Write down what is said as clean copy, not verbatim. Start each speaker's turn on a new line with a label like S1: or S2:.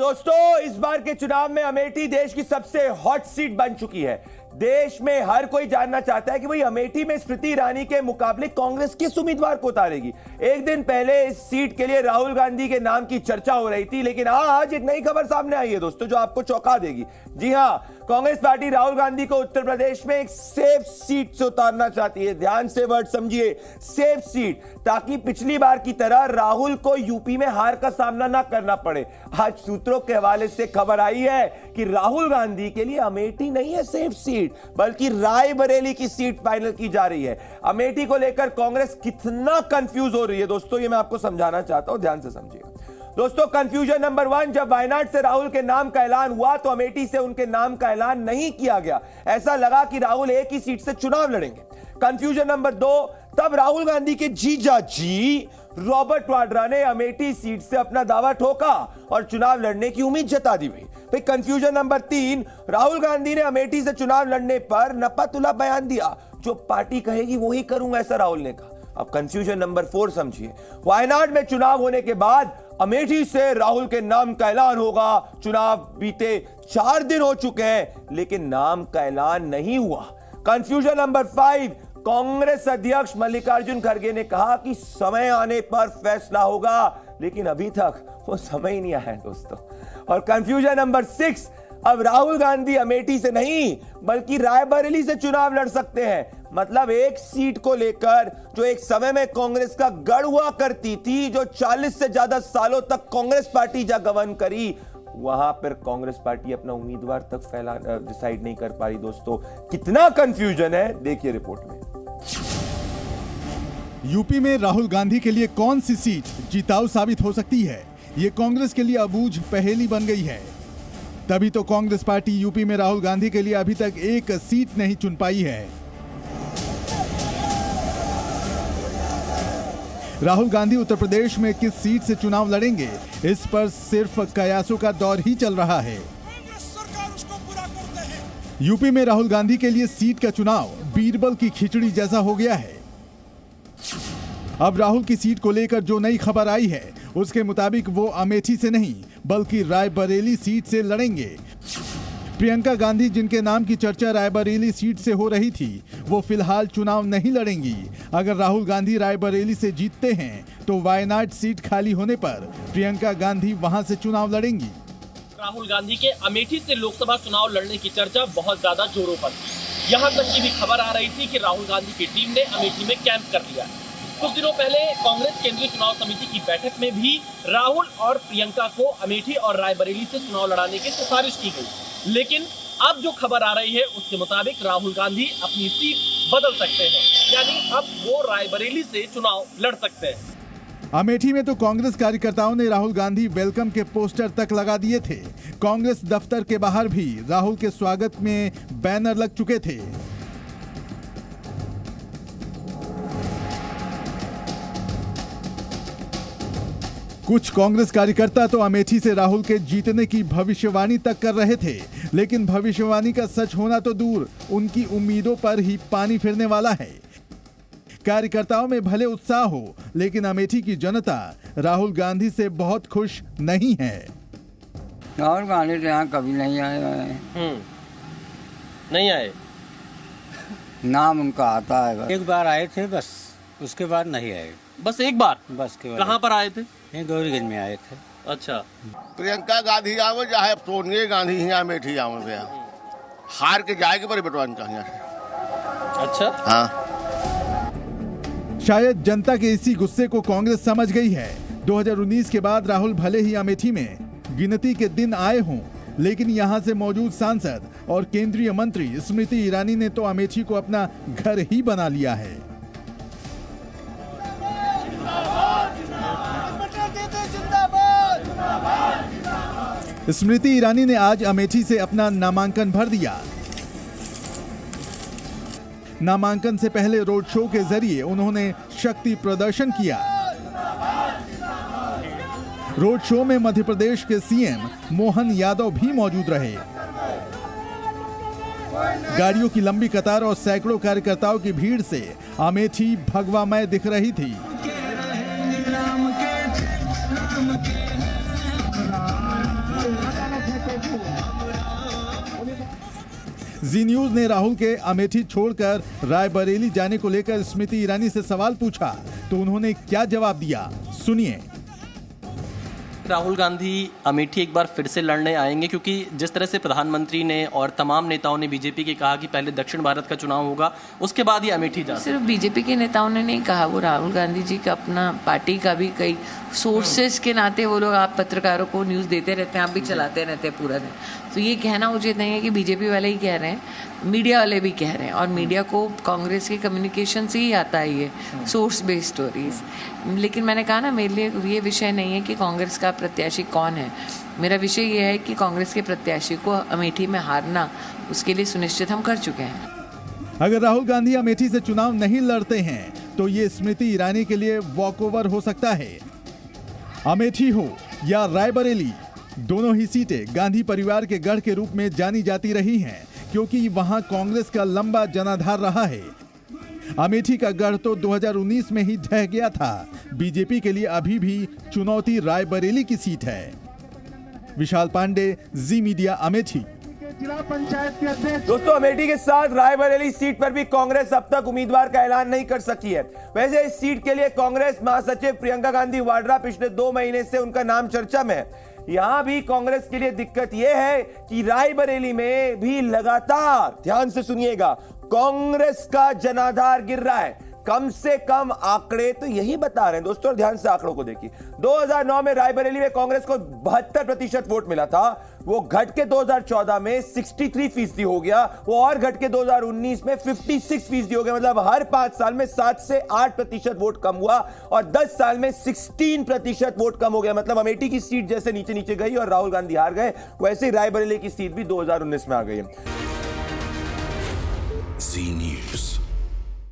S1: दोस्तों, इस बार के चुनाव में अमेठी देश की सबसे हॉट सीट बन चुकी है। देश में हर कोई जानना चाहता है कि भाई अमेठी में स्मृति ईरानी के मुकाबले कांग्रेस किस उम्मीदवार को उतारेगी। एक दिन पहले इस सीट के लिए राहुल गांधी के नाम की चर्चा हो रही थी, लेकिन आज एक नई खबर सामने आई है दोस्तों, जो आपको चौंका देगी। जी हां, कांग्रेस पार्टी राहुल गांधी को उत्तर प्रदेश में एक सेफ सीट से उतारना चाहती है। ध्यान से वर्ड समझिए, सेफ सीट, ताकि पिछली बार की तरह राहुल को यूपी में हार का सामना ना करना पड़े। आज सूत्रों के हवाले से खबर आई है कि राहुल गांधी के लिए अमेठी नहीं है सेफ सीट, बल्कि रायबरेली की सीट फाइनल की जा रही है। अमेठी को लेकर कांग्रेस कितना कंफ्यूज हो रही है दोस्तों, ये मैं आपको समझाना चाहता हूं, ध्यान से समझिएगा। दोस्तों, कंफ्यूजन नंबर 1, जब वायनाड से राहुल के नाम का ऐलान हुआ तो अमेठी से उनके नाम का ऐलान नहीं किया गया। ऐसा लगा कि राहुल एक ही सीट से चुनाव लड़ेंगे। कंफ्यूजन नंबर 2, तब राहुल गांधी के जीजा जी रॉबर्ट वाड्रा ने अमेठी सीट से अपना दावा ठोका और चुनाव लड़ने की उम्मीद जता दी गई। फिर कंफ्यूजन नंबर 3, राहुल गांधी ने अमेठी से चुनाव लड़ने पर नपा-तुला बयान दिया, जो पार्टी कहेगी वही करूंगा, ऐसा राहुल ने कहा। अब कंफ्यूजन नंबर 4 समझिए, वायनाड में चुनाव होने के बाद अमेठी से राहुल के नाम का ऐलान होगा। चुनाव बीते 4 दिन हो चुके हैं, लेकिन नाम का ऐलान नहीं हुआ। कंफ्यूजन नंबर 5, कांग्रेस अध्यक्ष मल्लिकार्जुन खड़गे ने कहा कि समय आने पर फैसला होगा, लेकिन अभी तक वो समय ही नहीं आया है दोस्तों। और कंफ्यूजन नंबर 6, अब राहुल गांधी अमेठी से नहीं बल्कि रायबरेली से चुनाव लड़ सकते हैं। मतलब एक सीट को लेकर जो एक समय में कांग्रेस का गढ़ हुआ करती थी, जो 40 से ज्यादा सालों तक कांग्रेस पार्टी जा गवर्न करी, वहां पर कांग्रेस पार्टी अपना उम्मीदवार तक डिसाइड नहीं कर पा रही। दोस्तों, कितना कंफ्यूजन है, देखिए रिपोर्ट में।
S2: यूपी में राहुल गांधी के लिए कौन सी सीट जिताऊ साबित हो सकती है, ये कांग्रेस के लिए अबूझ पहेली बन गई है। तभी तो कांग्रेस पार्टी यूपी में राहुल गांधी के लिए अभी तक एक सीट नहीं चुन पाई है। राहुल गांधी उत्तर प्रदेश में किस सीट से चुनाव लड़ेंगे, इस पर सिर्फ कयासों का दौर ही चल रहा है।
S3: सरकार उसको पूरा करते हैं।
S2: यूपी में राहुल गांधी के लिए सीट का चुनाव बीरबल की खिचड़ी जैसा हो गया है। अब राहुल की सीट को लेकर जो नई खबर आई है, उसके मुताबिक वो अमेठी से नहीं बल्कि रायबरेली सीट से लड़ेंगे। प्रियंका गांधी, जिनके नाम की चर्चा रायबरेली सीट से हो रही थी, वो फिलहाल चुनाव नहीं लड़ेंगी। अगर राहुल गांधी रायबरेली से जीतते हैं तो वायनाड सीट खाली होने पर प्रियंका गांधी वहां से चुनाव लड़ेंगी।
S4: राहुल गांधी के अमेठी से लोकसभा चुनाव लड़ने की चर्चा बहुत ज्यादा जोरों पर थी। यहाँ तक की भी खबर आ रही थी कि राहुल गांधी की टीम ने अमेठी में कैंप कर लिया। कुछ दिनों पहले कांग्रेस केंद्रीय चुनाव समिति की बैठक में भी राहुल और प्रियंका को अमेठी और रायबरेली से चुनाव लड़ाने की सिफारिश की गई। लेकिन अब जो खबर आ रही है उसके मुताबिक राहुल गांधी अपनी सीट बदल सकते हैं, यानी अब वो रायबरेली से चुनाव लड़ सकते हैं।
S2: अमेठी में तो कांग्रेस कार्यकर्ताओं ने राहुल गांधी वेलकम के पोस्टर तक लगा दिए थे। कांग्रेस दफ्तर के बाहर भी राहुल के स्वागत में बैनर लग चुके थे। कुछ कांग्रेस कार्यकर्ता तो अमेठी से राहुल के जीतने की भविष्यवाणी तक कर रहे थे, लेकिन भविष्यवाणी का सच होना तो दूर, उनकी उम्मीदों पर ही पानी फिरने वाला है। कार्यकर्ताओं में भले उत्साह हो, लेकिन अमेठी की जनता राहुल गांधी से बहुत खुश नहीं है।
S5: राहुल गांधी तो यहाँ कभी नहीं आए हैं।
S4: नहीं आए,
S5: नाम उनका आता है बस।
S6: एक बार आए थे बस, उसके बाद नहीं आए।
S4: बस एक बार?
S6: बस के
S4: कहाँ पर आए थे?
S6: गौरीगंज में आए थे।
S4: अच्छा,
S7: प्रियंका गांधी आवे चाहे सोनिया गांधी यहाँ अमेठी आवे गया, हार के जाएगी पर बटवान का यहाँ से।
S4: अच्छा,
S7: हाँ,
S2: शायद जनता के इसी गुस्से को कांग्रेस समझ गई है। 2019 के बाद राहुल भले ही अमेठी में गिनती के दिन आए हों, लेकिन यहां से मौजूद सांसद और केंद्रीय मंत्री स्मृति ईरानी ने तो अमेठी को अपना घर ही बना लिया है। स्मृति ईरानी ने आज अमेठी से अपना नामांकन भर दिया। नामांकन से पहले रोड शो के जरिए उन्होंने शक्ति प्रदर्शन किया। रोड शो में मध्य प्रदेश के सीएम मोहन यादव भी मौजूद रहे। गाड़ियों की लंबी कतार और सैकड़ों कार्यकर्ताओं की भीड़ से अमेठी भगवामय दिख रही थी। जी न्यूज ने राहुल के अमेठी छोड़कर रायबरेली जाने को लेकर स्मृति ईरानी से सवाल पूछा तो उन्होंने क्या जवाब दिया, सुनिए।
S4: राहुल गांधी अमेठी एक बार फिर से लड़ने आएंगे, क्योंकि जिस तरह से प्रधानमंत्री ने और तमाम नेताओं ने बीजेपी के कहा कि पहले दक्षिण भारत का चुनाव होगा, उसके बाद ही अमेठी जा।
S8: सिर्फ बीजेपी के नेताओं ने नहीं कहा, वो राहुल गांधी जी का अपना पार्टी का भी कई सोर्सेस के नाते वो लोग, आप पत्रकारों को न्यूज़ देते रहते हैं, आप भी चलाते रहते हैं पूरा दिन, तो ये कहना उचित नहीं है कि बीजेपी वाले ही कह रहे हैं, मीडिया वाले भी कह रहे हैं, और मीडिया को कांग्रेस के कम्युनिकेशन से ही आता है ये सोर्स बेस्ड स्टोरीज। लेकिन मैंने कहा ना, मेरे लिए ये विषय नहीं है कि कांग्रेस का प्रत्याशी कौन है, मेरा विषय ये है कि कांग्रेस के प्रत्याशी को अमेठी में हारना, उसके लिए सुनिश्चित हम कर चुके हैं।
S2: अगर राहुल गांधी अमेठी से चुनाव नहीं लड़ते हैं तो ये स्मृति ईरानी के लिए वॉकओवर हो सकता है। अमेठी हो या रायबरेली, दोनों ही सीटें गांधी परिवार के गढ़ के रूप में जानी जाती रही हैं, क्योंकि वहां कांग्रेस का लंबा जनाधार रहा है। अमेठी का गढ़ तो 2019 में ही ढह गया था। बीजेपी के लिए अभी भी चुनौती रायबरेली की सीट है। विशाल पांडे, जी मीडिया, अमेठी।
S1: दोस्तों, अमेठी के साथ रायबरेली सीट पर भी कांग्रेस अब तक उम्मीदवार का ऐलान नहीं कर सकी है। वैसे इस सीट के लिए कांग्रेस महासचिव प्रियंका गांधी वाड्रा पिछले 2 महीने से उनका नाम चर्चा में है। यहां भी कांग्रेस के लिए दिक्कत यह है कि रायबरेली में भी लगातार, ध्यान से सुनिएगा, कांग्रेस का जनाधार गिर रहा है। कम से कम आंकड़े तो यही बता रहे हैं दोस्तों, ध्यान से आंकड़ों को देखिए। 2009 में रायबरेली में कांग्रेस को 72% वोट मिला था, वो घट के 2014 में 63% हो गया, वो और घट के 2019 में 56% हो गया। मतलब हर 5 साल में 7 से 8% वोट कम हुआ और 10 साल में 16% वोट कम हो गया। मतलब अमेठी की सीट जैसे नीचे नीचे गई और राहुल गांधी हार गए, वैसे ही रायबरेली की सीट भी 2019 में आ गई है।
S3: जी न्यूज।